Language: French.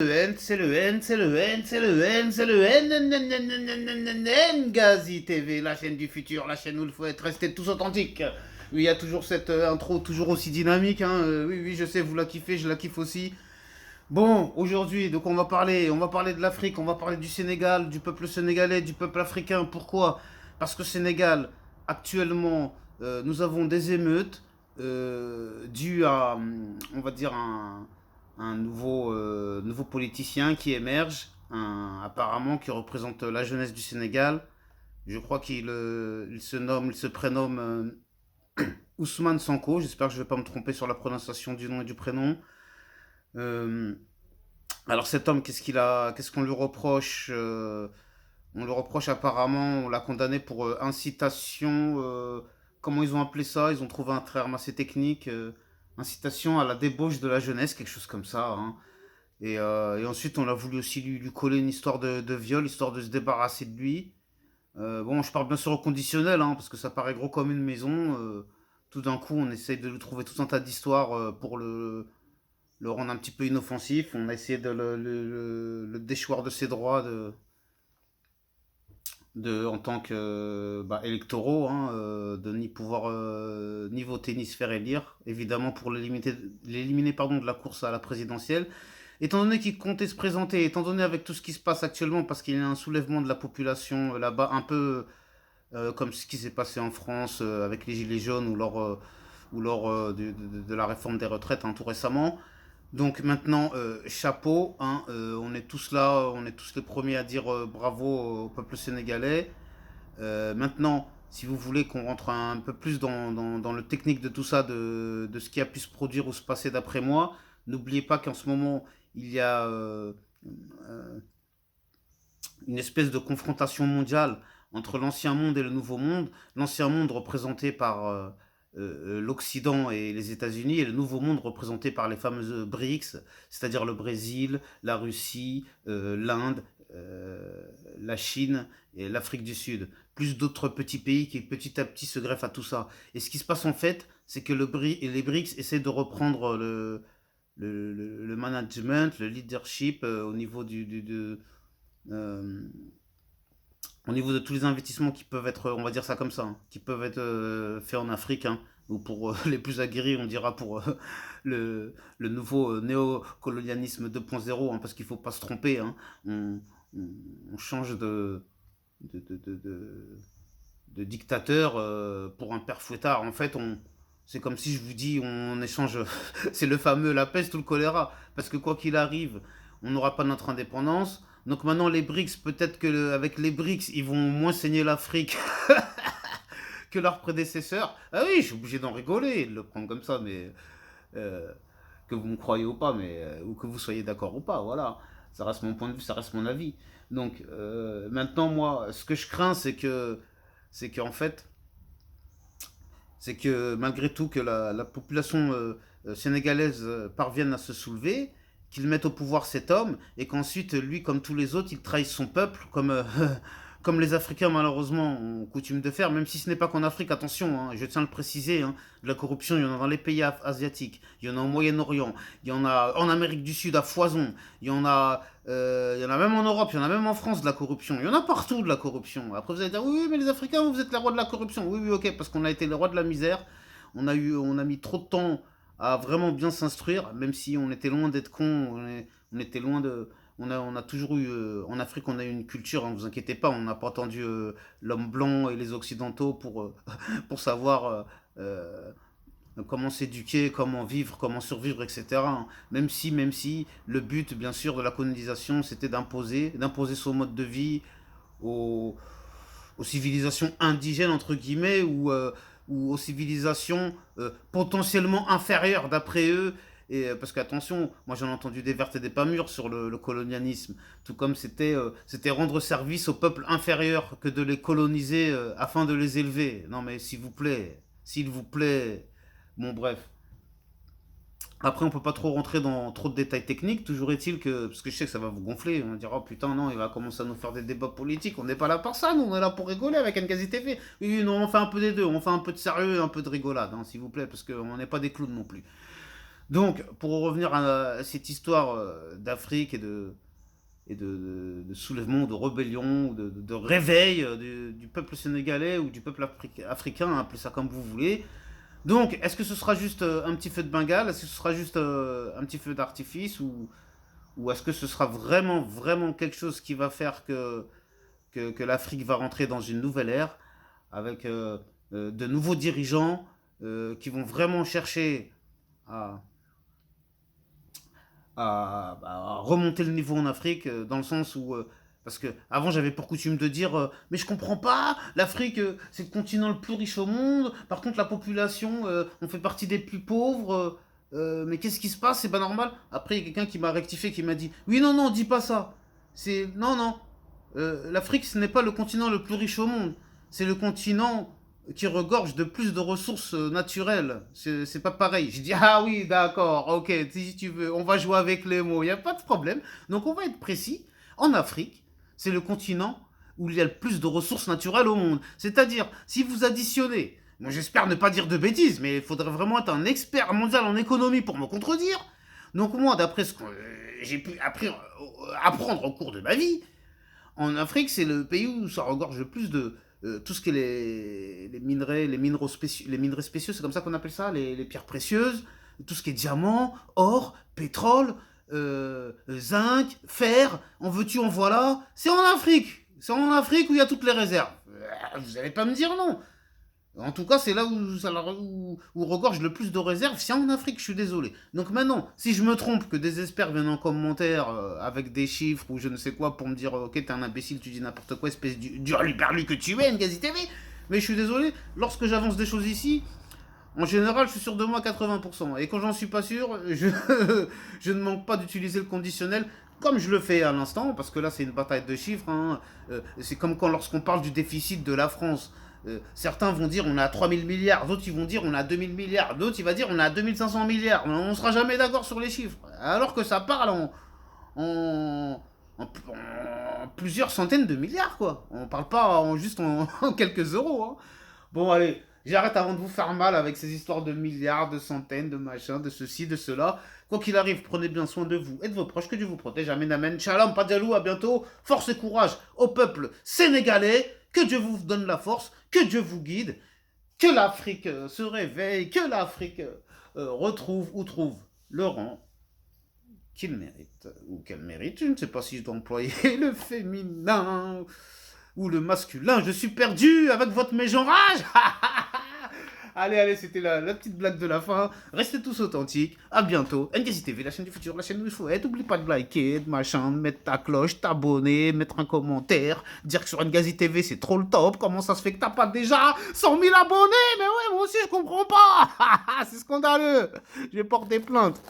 Le N, c'est le N, c'est le N, c'est le N, c'est le N, N, N, N, N, N, N, N, N, Gazi TV, la chaîne du futur, la chaîne où il faut être resté tous authentiques. Oui, il y a toujours cette intro, toujours aussi dynamique, hein. Oui, oui, je sais, vous la kiffez, je la kiffe aussi. Bon, aujourd'hui, donc on va parler de l'Afrique, on va parler du Sénégal, du peuple sénégalais, du peuple africain. Pourquoi? Parce que Sénégal, actuellement, nous avons des émeutes dues à, on va dire, un nouveau politicien qui émerge, apparemment qui représente la jeunesse du Sénégal. Je crois il se prénomme Ousmane Sanko. J'espère que je ne vais pas me tromper sur la prononciation du nom et du prénom. Euh, alors cet homme, qu'est-ce qu'on lui reproche? On lui reproche apparemment, on l'a condamné pour incitation. Comment ils ont appelé ça? Ils ont trouvé un terme assez technique. Incitation à la débauche de la jeunesse, quelque chose comme ça, hein. Et ensuite, on a voulu aussi lui coller une histoire de viol, histoire de se débarrasser de lui. Bon, je parle bien sûr au conditionnel, hein, parce que ça paraît gros comme une maison. Tout d'un coup, on essaye de lui trouver tout un tas d'histoires pour le rendre un petit peu inoffensif. On a essayé de le déchoir de ses droits en tant que électoraux, hein, de ni pouvoir ni voter ni se faire élire, évidemment pour l'éliminer pardon, de la course à la présidentielle. Étant donné qu'il comptait se présenter, étant donné avec tout ce qui se passe actuellement, parce qu'il y a un soulèvement de la population là-bas, un peu comme ce qui s'est passé en France avec les Gilets jaunes ou lors de la réforme des retraites, hein, tout récemment. Donc maintenant, chapeau, hein, on est tous là, on est tous les premiers à dire bravo au peuple sénégalais. Maintenant, si vous voulez qu'on rentre un peu plus dans le technique de tout ça, de ce qui a pu se produire ou se passer d'après moi, n'oubliez pas qu'en ce moment, il y a euh, une espèce de confrontation mondiale entre l'ancien monde et le nouveau monde. L'ancien monde représenté par l'Occident et les États-Unis, et le nouveau monde représenté par les fameuses BRICS, c'est-à-dire le Brésil, la Russie, l'Inde, la Chine et l'Afrique du Sud, plus d'autres petits pays qui petit à petit se greffent à tout ça. Et ce qui se passe en fait, c'est que les BRICS essaient de reprendre le management, le leadership euh, au niveau de tous les investissements qui peuvent être, on va dire ça comme ça, hein, qui peuvent être faits en Afrique, hein, ou pour les plus aguerris, on dira pour le nouveau néocolonialisme 2.0, hein, parce qu'il ne faut pas se tromper, hein, on, on change de, de, de, de- de dictateur pour un père fouettard. En fait, c'est comme si je vous dis, on échange, c'est le fameux la peste ou le choléra, parce que quoi qu'il arrive, on n'aura pas notre indépendance. Donc maintenant les BRICS, peut-être que avec les BRICS, ils vont moins saigner l'Afrique que leurs prédécesseurs. Ah oui, je suis obligé d'en rigoler, de le prendre comme ça, mais euh, que vous me croyez ou pas, mais ou que vous soyez d'accord ou pas, voilà. Ça reste mon point de vue, ça reste mon avis. Donc maintenant, moi, ce que je crains, c'est qu'en fait, c'est que malgré tout que la population sénégalaise parvienne à se soulever, qu'il mette au pouvoir cet homme, et qu'ensuite, lui, comme tous les autres, il trahisse son peuple, comme, comme les Africains malheureusement ont coutume de faire, même si ce n'est pas qu'en Afrique, attention, hein, je tiens à le préciser, hein, de la corruption, il y en a dans les pays asiatiques, il y en a au Moyen-Orient, il y en a en Amérique du Sud à foison, il y en a même en Europe, il y en a même en France de la corruption, il y en a partout de la corruption. Après vous allez dire, oui, oui, mais les Africains, vous êtes les rois de la corruption. Oui, oui, ok, parce qu'on a été les rois de la misère, on a mis trop de temps à vraiment bien s'instruire, même si on était loin d'être cons, on était loin de, on a toujours eu, en Afrique, on a eu une culture, ne vous inquiétez pas, on n'a pas attendu l'homme blanc et les Occidentaux pour savoir comment s'éduquer, comment vivre, comment survivre, etc. Même si le but, bien sûr, de la colonisation, c'était d'imposer son mode de vie aux, aux civilisations indigènes, entre guillemets, ou aux civilisations potentiellement inférieures, d'après eux. Parce qu'attention, moi j'en ai entendu des vertes et des pas mûres sur le colonialisme, tout comme c'était rendre service aux peuples inférieurs que de les coloniser afin de les élever. Non mais s'il vous plaît, bon bref. Après, on peut pas trop rentrer dans trop de détails techniques. Toujours est-il que, parce que je sais que ça va vous gonfler, on va dire, oh putain, non, il va commencer à nous faire des débats politiques. On n'est pas là pour ça, nous, on est là pour rigoler avec Ngazi TV. Oui, non, on fait un peu des deux. On fait un peu de sérieux et un peu de rigolade, hein, s'il vous plaît, parce qu'on n'est pas des clowns non plus. Donc, pour revenir à cette histoire d'Afrique et de soulèvement, de rébellion, de réveil du peuple sénégalais ou du peuple africain, appelez ça comme vous voulez. Donc, est-ce que ce sera juste un petit feu de Bengale? Est-ce que ce sera juste un petit feu d'artifice? Ou est-ce que ce sera vraiment, vraiment quelque chose qui va faire que l'Afrique va rentrer dans une nouvelle ère avec de nouveaux dirigeants qui vont vraiment chercher à, à remonter le niveau en Afrique, dans le sens où parce que avant j'avais pour coutume de dire mais je comprends pas, l'Afrique c'est le continent le plus riche au monde, par contre la population on fait partie des plus pauvres, mais qu'est-ce qui se passe, c'est pas normal. Après il y a quelqu'un qui m'a rectifié, qui m'a dit oui non non dis pas ça, c'est non non. L'Afrique ce n'est pas le continent le plus riche au monde, c'est le continent qui regorge de plus de ressources naturelles. C'est pas pareil. J'ai dit, ah oui, d'accord, ok, si tu veux, on va jouer avec les mots, il n'y a pas de problème. Donc on va être précis. En Afrique, c'est le continent où il y a le plus de ressources naturelles au monde. C'est-à-dire, si vous additionnez, moi j'espère ne pas dire de bêtises, mais il faudrait vraiment être un expert mondial en économie pour me contredire. Donc moi, d'après ce que j'ai pu apprendre au cours de ma vie, en Afrique, c'est le pays où ça regorge le plus de tout ce qui est les minerais, les minerais spéciaux, c'est comme ça qu'on appelle ça, les pierres précieuses, tout ce qui est diamant, or, pétrole, zinc, fer, en veux-tu, en voilà. C'est en Afrique. C'est en Afrique où il y a toutes les réserves. Vous n'allez pas me dire non. En tout cas, c'est là où regorge le plus de réserves, c'est en Afrique, je suis désolé. Donc maintenant, si je me trompe, que des experts viennent en commentaire avec des chiffres ou je ne sais quoi pour me dire ok, t'es un imbécile, tu dis n'importe quoi, espèce du hurluberlu que tu es, Ngazi TV. Mais je suis désolé, lorsque j'avance des choses ici, en général, je suis sûr de moi à 80%. Et quand j'en suis pas sûr, je ne manque pas d'utiliser le conditionnel comme je le fais à l'instant, parce que là c'est une bataille de chiffres. Hein. C'est comme quand lorsqu'on parle du déficit de la France. Certains vont dire on a 3000 milliards, d'autres ils vont dire on a 2000 milliards, d'autres ils vont dire on a 2500 milliards. On ne sera jamais d'accord sur les chiffres. Alors que ça parle en plusieurs centaines de milliards, quoi. On parle pas juste en quelques euros. Hein. Bon, allez, j'arrête avant de vous faire mal avec ces histoires de milliards, de centaines, de machins, de ceci, de cela. Quoi qu'il arrive, prenez bien soin de vous et de vos proches, que Dieu vous protège. Amen, amen. Shalom, pas de jaloux, à bientôt. Force et courage au peuple sénégalais. Que Dieu vous donne la force, que Dieu vous guide, que l'Afrique se réveille, que l'Afrique retrouve ou trouve le rang qu'il mérite ou qu'elle mérite. Je ne sais pas si je dois employer le féminin ou le masculin. Je suis perdu avec votre mégenrage. Allez, allez, c'était la petite blague de la fin. Restez tous authentiques. À bientôt. Ngazi TV, la chaîne du futur, la chaîne où il faut être. N'oublie pas de liker, de machin, de mettre ta cloche, t'abonner, mettre un commentaire, dire que sur Ngazi TV c'est trop le top. Comment ça se fait que t'as pas déjà 100 000 abonnés? Mais ouais, moi aussi je comprends pas. C'est scandaleux. Je vais porter plainte.